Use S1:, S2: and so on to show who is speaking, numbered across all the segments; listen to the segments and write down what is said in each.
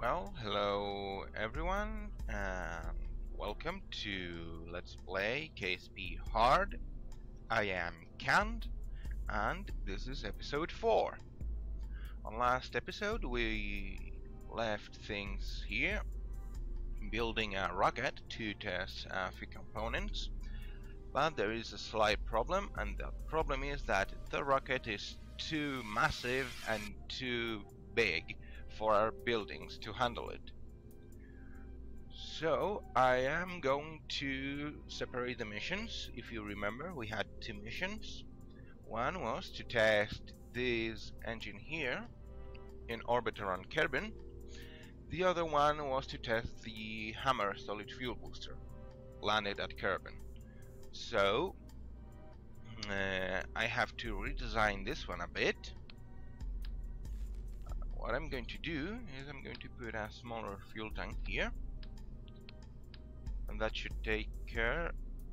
S1: Well, hello everyone, and welcome to Let's Play KSP Hard. I am Cand, and this is episode 4. On last episode, we left things here, building a rocket to test a few components, but there is a slight problem, and the problem is that the rocket is too massive and too big for our buildings to handle it. So I am going to separate the missions. If you remember, we had two missions. One was to test this engine here in orbit around Kerbin. The other one was to test the Hammer solid fuel booster landed at Kerbin. So I have to redesign this one a bit. What I'm going to do is I'm going to put a smaller fuel tank here, and that should take care.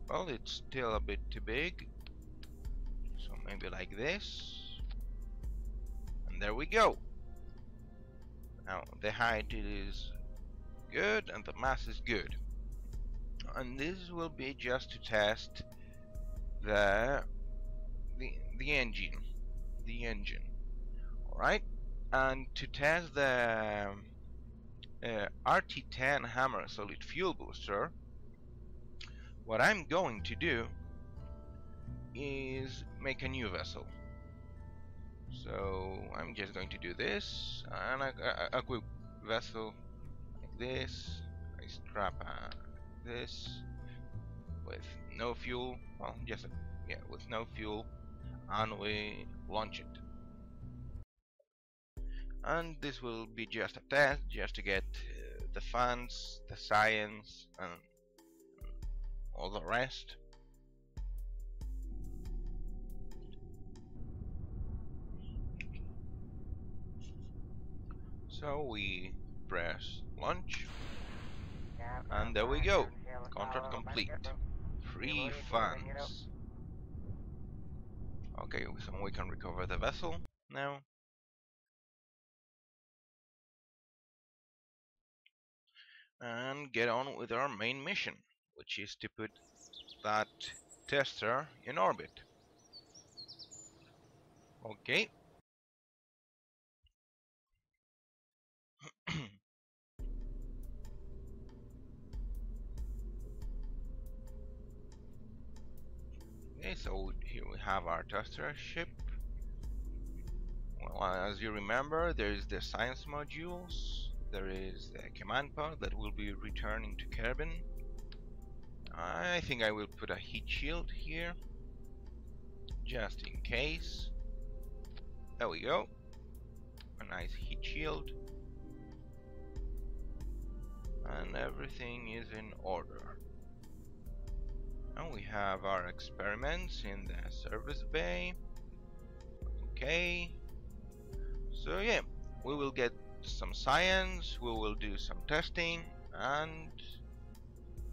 S1: Well, it's still a bit too big, so maybe like this, and there we go. Now the height is good and the mass is good, and this will be just to test the engine. All right. And to test the RT10 Hammer solid fuel booster, what I'm going to do is make a new vessel. So I'm just going to do this, and a quick vessel like this. I strap this with no fuel, well, just with no fuel, and we launch it. And this will be just a test, just to get the funds, the science, and all the rest. So we press launch, and there we go. Contract complete. Free funds. Okay, so we can recover the vessel now. And get on with our main mission, which is to put that tester in orbit. Okay. Okay, so here we have our tester ship. Well, as you remember, there is the science modules, there is the command pod that will be returning to Kerbin. I think I will put a heat shield here, just in case. There we go. A nice heat shield. And everything is in order. And we have our experiments in the service bay. Okay. So yeah, we will get some science, we will do some testing, and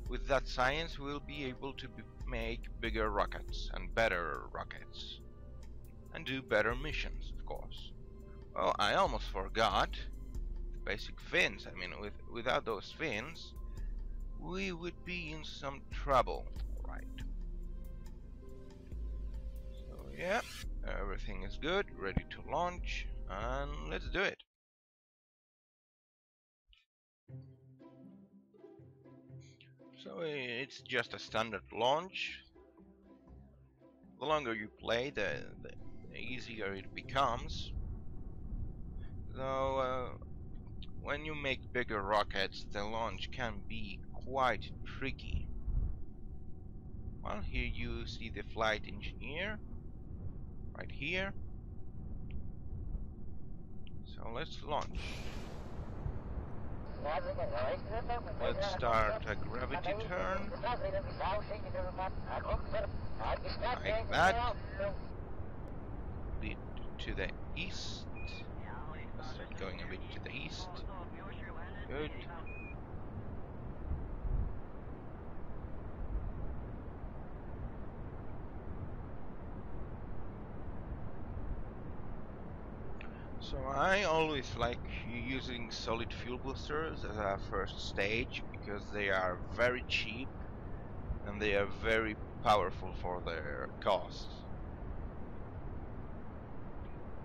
S1: with that science we'll be able to make bigger rockets and better rockets. And do better missions, of course. Oh, I almost forgot the basic fins. I mean, without those fins, we would be in some trouble, right? So yeah, everything is good, ready to launch, and let's do it. So it's just a standard launch. The longer you play, the easier it becomes. Though when you make bigger rockets, the launch can be quite tricky. Well, here you see the flight engineer, right here. So let's launch. Let's start a gravity turn, like that. Lead to the east. Start going a bit to the east. Good. So I always like using solid fuel boosters as a first stage because they are very cheap and they are very powerful for their cost.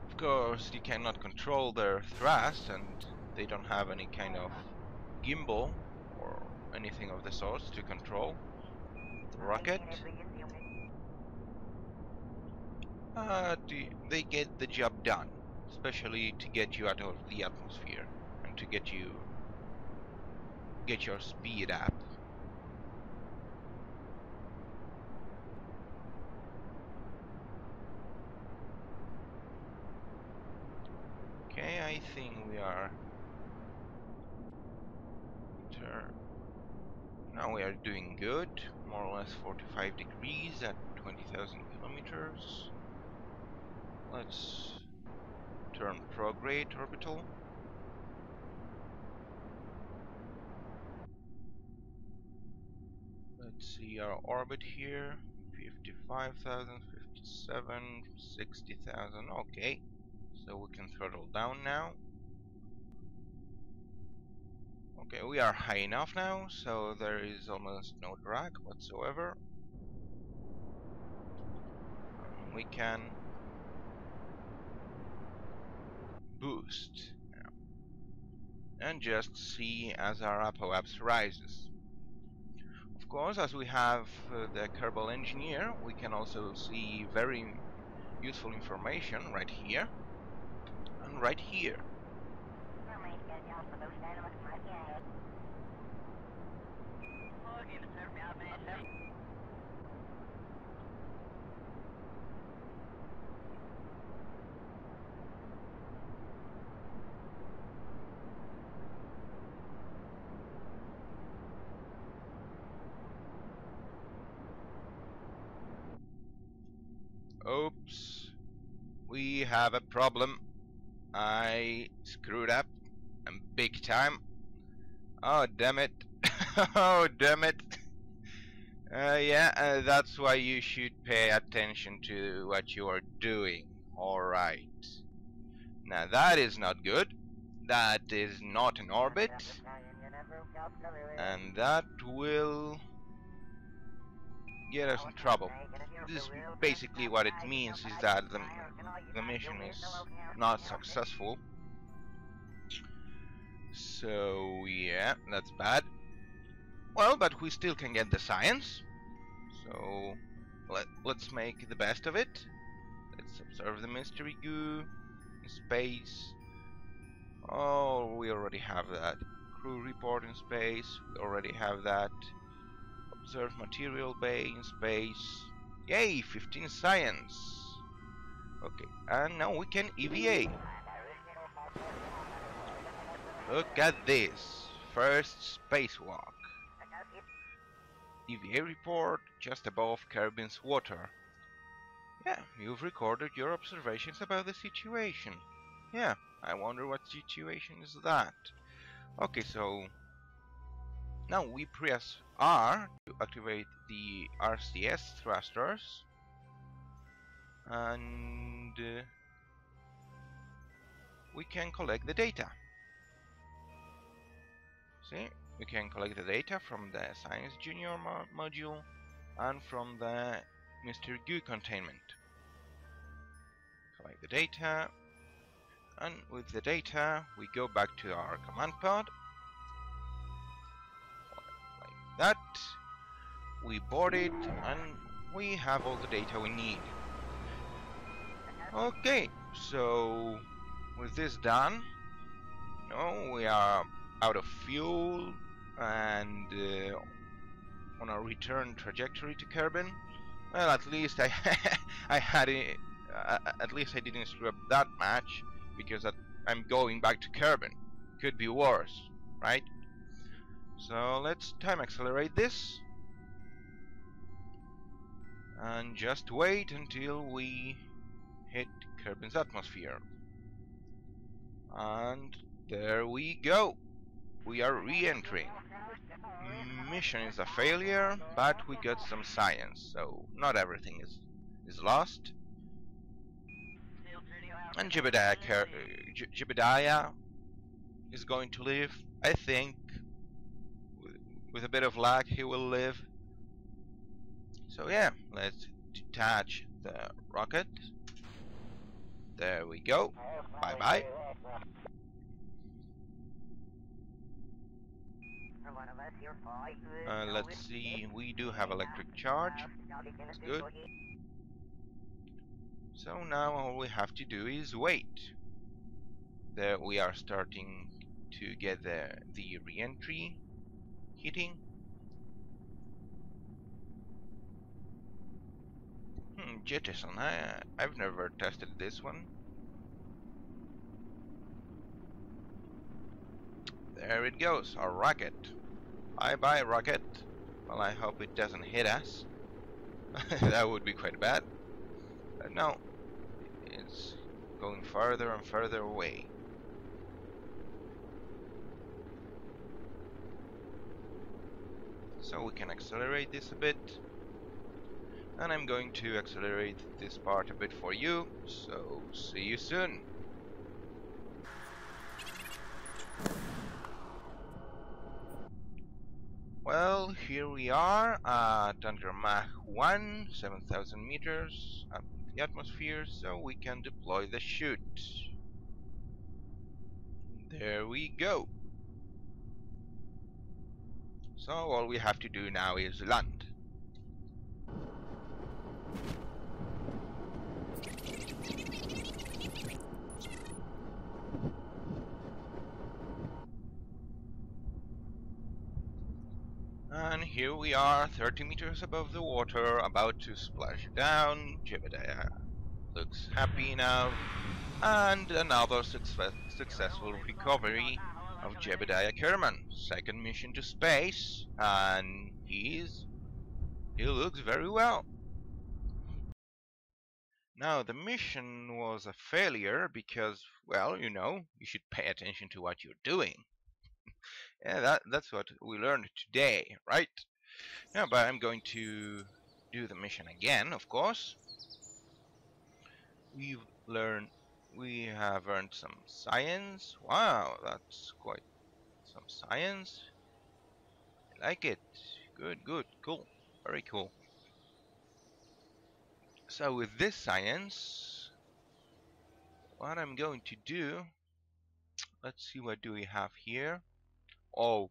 S1: Of course, you cannot control their thrust and they don't have any kind of gimbal or anything of the sort to control the rocket. They get the job done, especially to get you out of the atmosphere and to get your speed up. Okay, I think we are now we are doing good, more or less 45 degrees at 20,000 kilometers. Let's turn prograde orbital. Let's see our orbit here. 55,000, 57, 60,000. Okay, so we can throttle down now. Okay, we are high enough now, so there is almost no drag whatsoever. We can boost now and just see as our apoapse rises. Of course, as we have the Kerbal Engineer, we can also see very useful information right here and right here. Oops, we have a problem. I screwed up, and big time. Oh, damn it. Oh, damn it. Yeah, that's why you should pay attention to what you are doing. Alright. Now that is not good. That is not an orbit. And that will get us in trouble. This basically what it means is that the mission is not successful. So yeah, that's bad. Well, but we still can get the science. So let's make the best of it. Let's observe the mystery goo in space. Oh, we already have that. Crew report in space. We already have that. Observe material bay in space. Yay, 15 science. Okay, and now we can EVA. Look at this. First spacewalk. EVA report just above Kerbin's water. Yeah, you've recorded your observations about the situation. Yeah, I wonder what situation is that. Okay, so now we press R to activate the RCS thrusters, and we can collect the data. See, we can collect the data from the Science Junior module and from the Mr. Goo containment. Collect the data, and with the data we go back to our command pod like that. We board it and we have all the data we need. Okay, so with this done, we are out of fuel and on a return trajectory to Kerbin. Well, at least I I had it. At least I didn't screw up that much, because I'm going back to Kerbin. Could be worse, right? So let's time accelerate this and just wait until we hit Kerbin's atmosphere. And there we go. We are re-entering. Mission is a failure, but we got some science, so not everything is lost. And Jebediah is going to live. I think with a bit of luck he will live. So yeah, let's detach the rocket. There we go. Bye bye. Let's see, we do have electric charge. That's good. So now all we have to do is wait. There we are starting to get the re-entry heating. Jettison, I've never tested this one. There it goes, our rocket. Bye bye rocket. Well, I hope it doesn't hit us. That would be quite bad. But no, it's going farther and farther away. So we can accelerate this a bit. And I'm going to accelerate this part a bit for you. So see you soon. Well, here we are at under Mach 1, 7,000 meters up in the atmosphere, so we can deploy the chute. There we go. So all we have to do now is land. And here we are, 30 meters above the water, about to splash down. Jebediah looks happy now. And another successful recovery of Jebediah Kerman. Second mission to space, and he looks very well. Now the mission was a failure because, well, you know, you should pay attention to what you're doing. Yeah, that's what we learned today, right? Yeah, but I'm going to do the mission again, of course. We have earned some science. Wow, that's quite some science. I like it. Good, good, cool. Very cool. So with this science, what I'm going to do, let's see, what do we have here? Oh,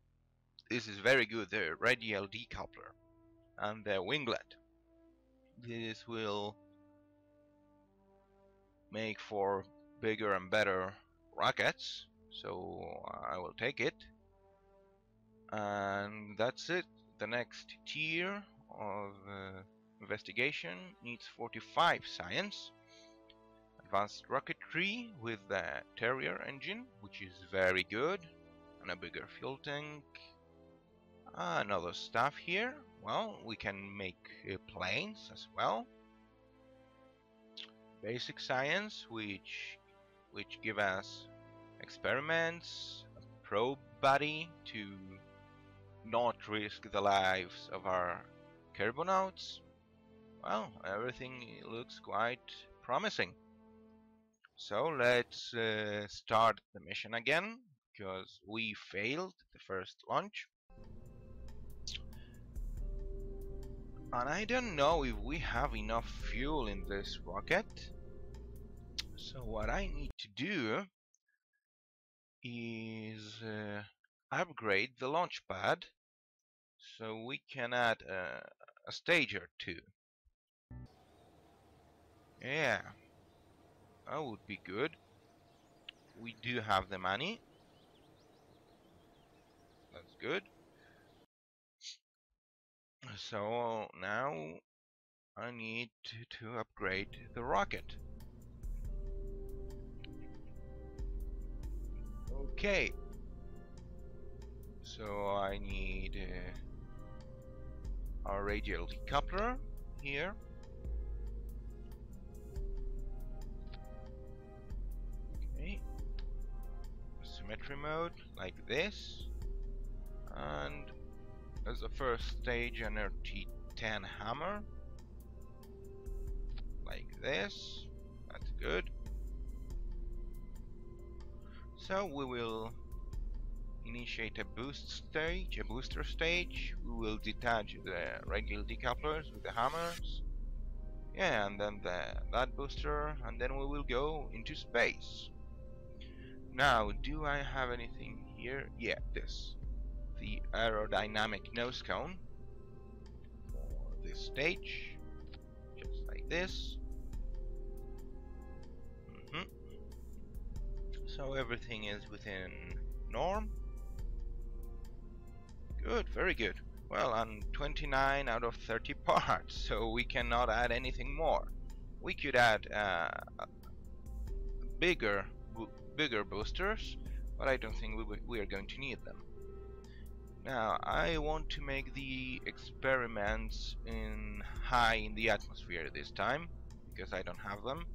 S1: this is very good, the radial decoupler and the winglet. This will make for bigger and better rockets, so I will take it. And that's it. The next tier of investigation needs 45 science. Advanced rocketry with the Terrier engine, which is very good, and a bigger fuel tank. And other stuff here. Well, we can make planes as well. Basic science, which give us experiments, a probe body to not risk the lives of our carbonauts. Well, everything looks quite promising. So let's start the mission again, because we failed the first launch. And I don't know if we have enough fuel in this rocket. So what I need to do is upgrade the launch pad so we can add a stage or two. Yeah, that would be good. We do have the money. That's good. So now I need to upgrade the rocket. Okay. So I need our radial decoupler here. Okay. Symmetry mode like this. And as a first stage, an RT10 hammer like this. That's good. So we will initiate a booster stage. We will detach the radial decouplers with the hammers. Yeah, and then that booster, and then we will go into space. Now, do I have anything here? Yeah, this. The aerodynamic nose cone for this stage. Just like this. So everything is within norm. Good, very good. Well, and 29 out of 30 parts, so we cannot add anything more. We could add bigger boosters, but I don't think we are going to need them. Now, I want to make the experiments high in the atmosphere this time, because I don't have them.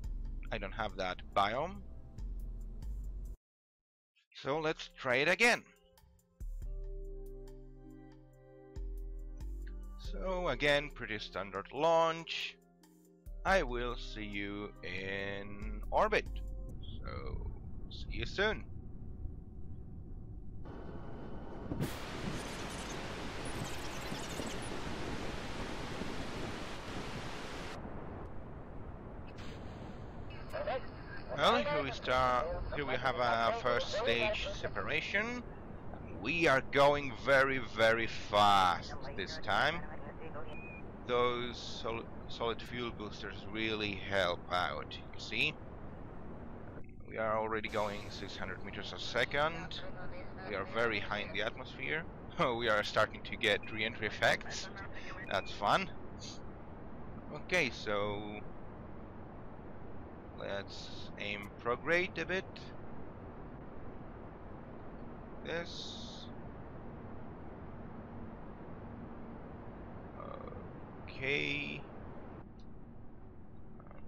S1: I don't have that biome. So let's try it again. So again, pretty standard launch. I will see you in orbit. So, see you soon. Well, here we have a first stage separation. We are going very, very fast this time. Those solid fuel boosters really help out, you see. We are already going 600 meters a second. We are very high in the atmosphere. We are starting to get re-entry effects. That's fun. Okay, so let's aim prograde a bit. This. Okay.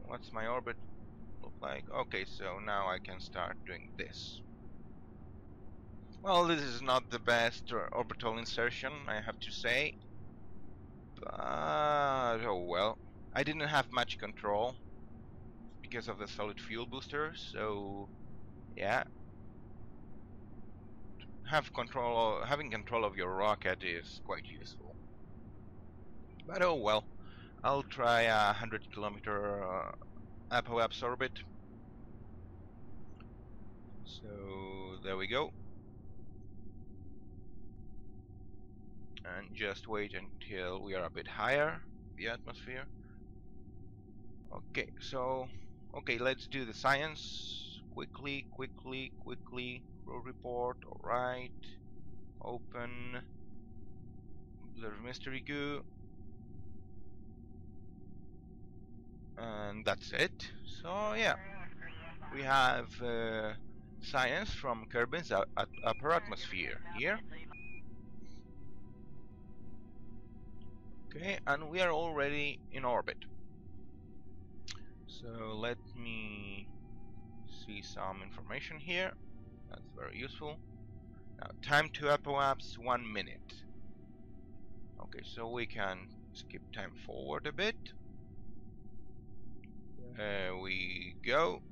S1: What's my orbit look like? Okay, so now I can start doing this. Well, this is not the best orbital insertion, I have to say. But, oh well. I didn't have much control because of the solid fuel booster, so yeah. Having control of your rocket is quite useful. But oh well. I'll try a 100-kilometer apoapse orbit. So there we go. And just wait until we are a bit higher in the atmosphere. Okay, so let's do the science quickly. Roll report. All right. Open. Observe mystery goo. And that's it. So yeah, we have science from Kerbin's upper atmosphere here. Okay, and we are already in orbit. So let me see some information here. That's very useful. Now, time to apoapse 1 minute. Okay, so we can skip time forward a bit. There we go.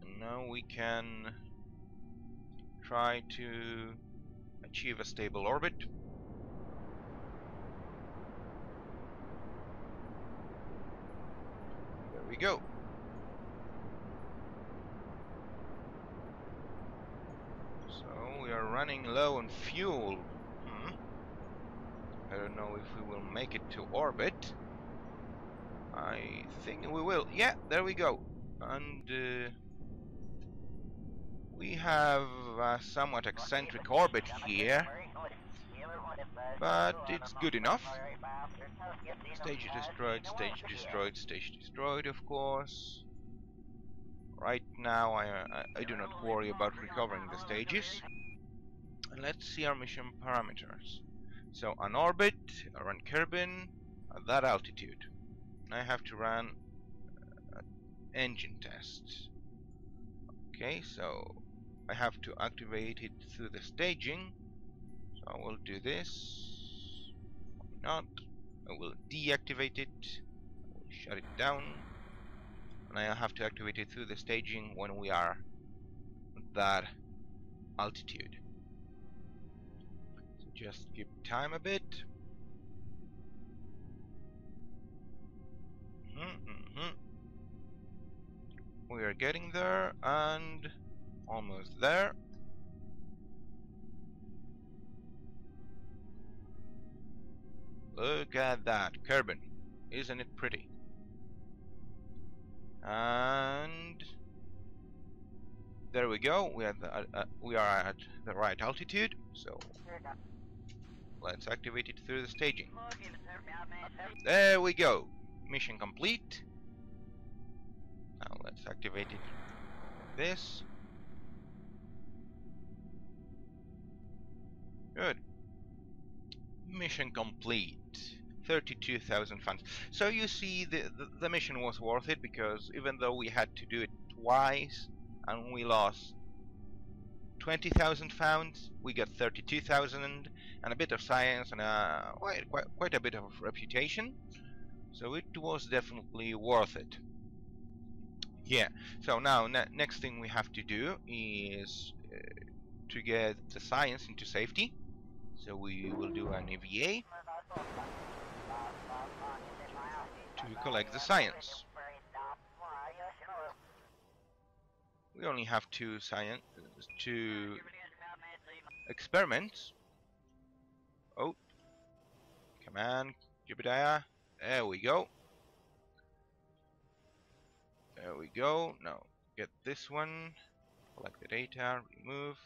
S1: And now we can try to achieve a stable orbit. There we go. So we are running low on fuel. I don't know if we will make it to orbit. I think we will. Yeah, there we go. And we have a somewhat eccentric orbit here, but it's good enough. Stage destroyed, of course. Right now I do not worry about recovering the stages. And let's see our mission parameters. So on orbit, around Kerbin, at that altitude. I have to run engine tests. Okay, so I have to activate it through the staging. So I will do this. Why not? I will deactivate it. I will shut it down. and I'll have to activate it through the staging when we are at that altitude. So just give time a bit. We are getting there and almost there. Look at that carbon, isn't it pretty? And there we go. We are at the right altitude. So let's activate it through the staging. There we go. Mission complete. Now let's activate it. This. Good. Mission complete. 32,000 funds. So you see, the mission was worth it, because even though we had to do it twice and we lost 20,000 funds, we got 32,000 and a bit of science and quite a bit of reputation. So it was definitely worth it. Yeah. So now next thing we have to do is to get the science into safety. So we will do an EVA to collect the science. We only have two experiments. Oh, come on, Jebediah. There we go. There we go. Now get this one. Collect the data. Remove.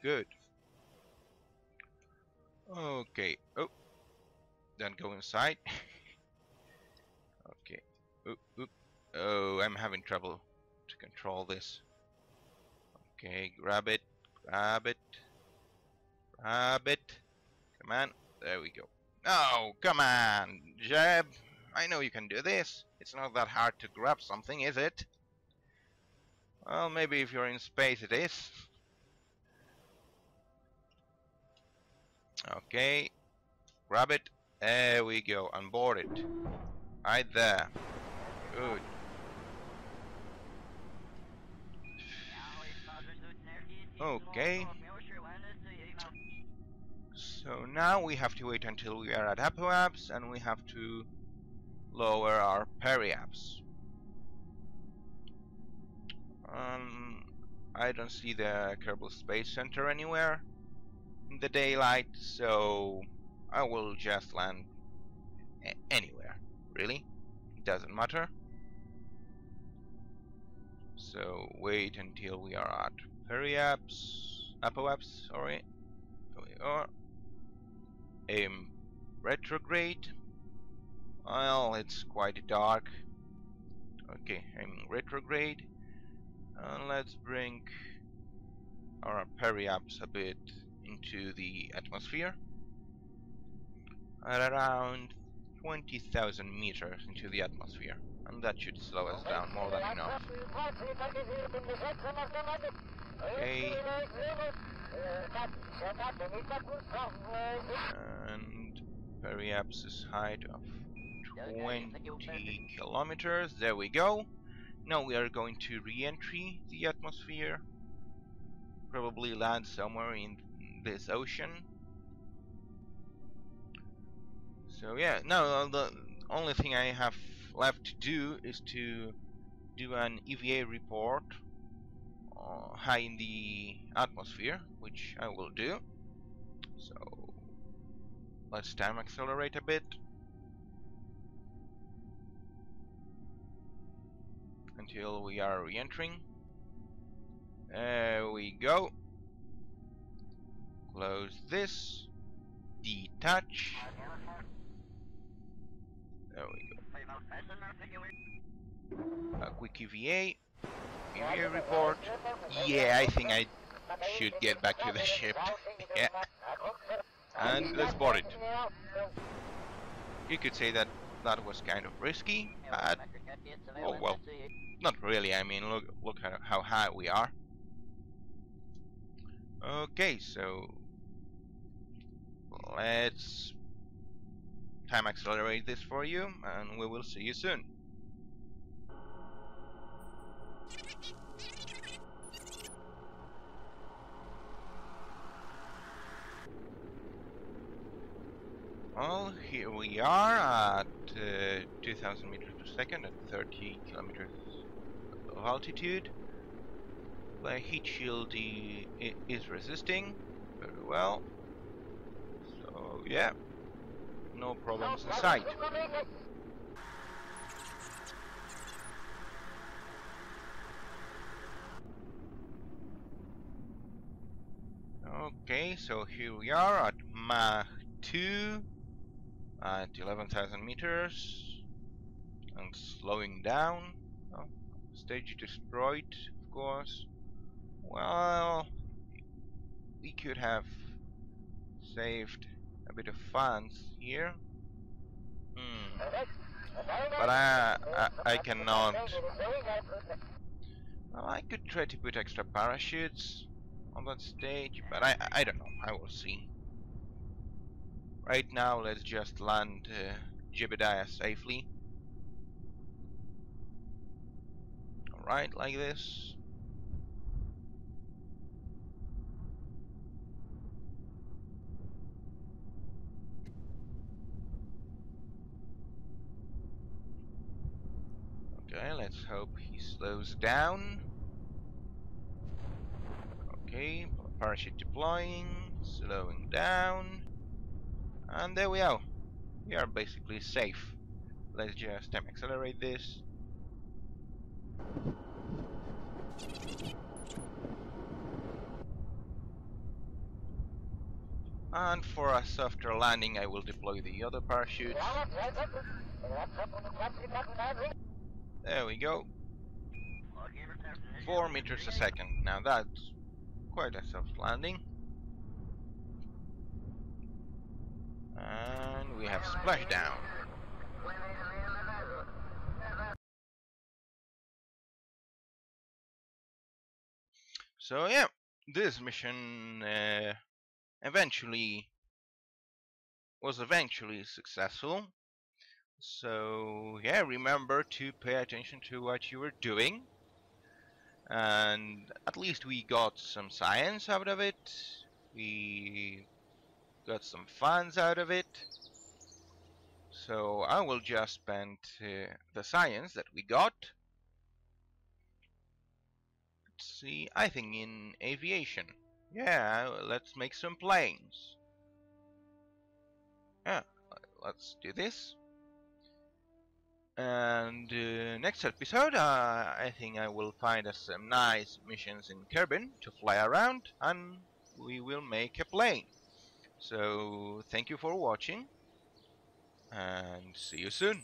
S1: Good. Okay. Oh, then go inside. Okay. Oh, I'm having trouble to control this. Okay, grab it, grab it, grab it. Come on, there we go. Oh, come on, Jeb. I know you can do this. It's not that hard to grab something, is it? Well, maybe if you're in space it is. Okay, grab it. There we go, onboard it. Right there. Good. Okay. So now we have to wait until we are at apoapse, and we have to lower our periapse. I don't see the Kerbal Space Center anywhere in the daylight, so I will just land anywhere, really. It doesn't matter. So wait until we are at apoapse, sorry. Here we are. Aim retrograde. Well, it's quite dark. Okay, aiming retrograde. And let's bring our periapse a bit into the atmosphere. At around 20,000 meters into the atmosphere. And that should slow us down more than enough. Okay. And periapse's height of 20 kilometers. There we go. Now we are going to re-entry the atmosphere. Probably land somewhere in this ocean. So yeah, now the only thing I have left to do is to do an EVA report high in the atmosphere, which I will do. So let's time accelerate a bit until we are re-entering. There we go. Close this. Detach. There we go. A quick EVA. EVA report. Yeah, I think I should get back to the ship. Yeah. And let's board it. You could say that that was kind of risky, but oh well. Not really, I mean, look at how high we are. Okay, so let's time accelerate this for you, and we will see you soon. Well, here we are at 2000 meters per second at 30 kilometers of altitude. The heat shield is resisting very well. So yeah, no problems in sight. Okay, so here we are at Mach 2 at 11,000 meters and slowing down. Oh, stage destroyed, of course. Well, we could have saved a bit of funds here. But I cannot. Well, I could try to put extra parachutes on that stage, but I don't know. I will see. Right now, let's just land Jebediah safely. Alright, like this. Okay, let's hope he slows down. Okay, parachute deploying, slowing down. And there we are. We are basically safe. Let's just accelerate this. And for a softer landing, I will deploy the other parachute. There we go. 4 meters a second. Now that's quite a soft landing. And we have splashdown. So yeah, this mission was eventually successful. So yeah, remember to pay attention to what you were doing. And at least we got some science out of it. We got some funds out of it. So I will just spend the science that we got. Let's see, I think in aviation. Yeah, let's make some planes. Yeah, let's do this. And next episode, I think I will find us some nice missions in Kerbin to fly around, and we will make a plane. So thank you for watching, and see you soon.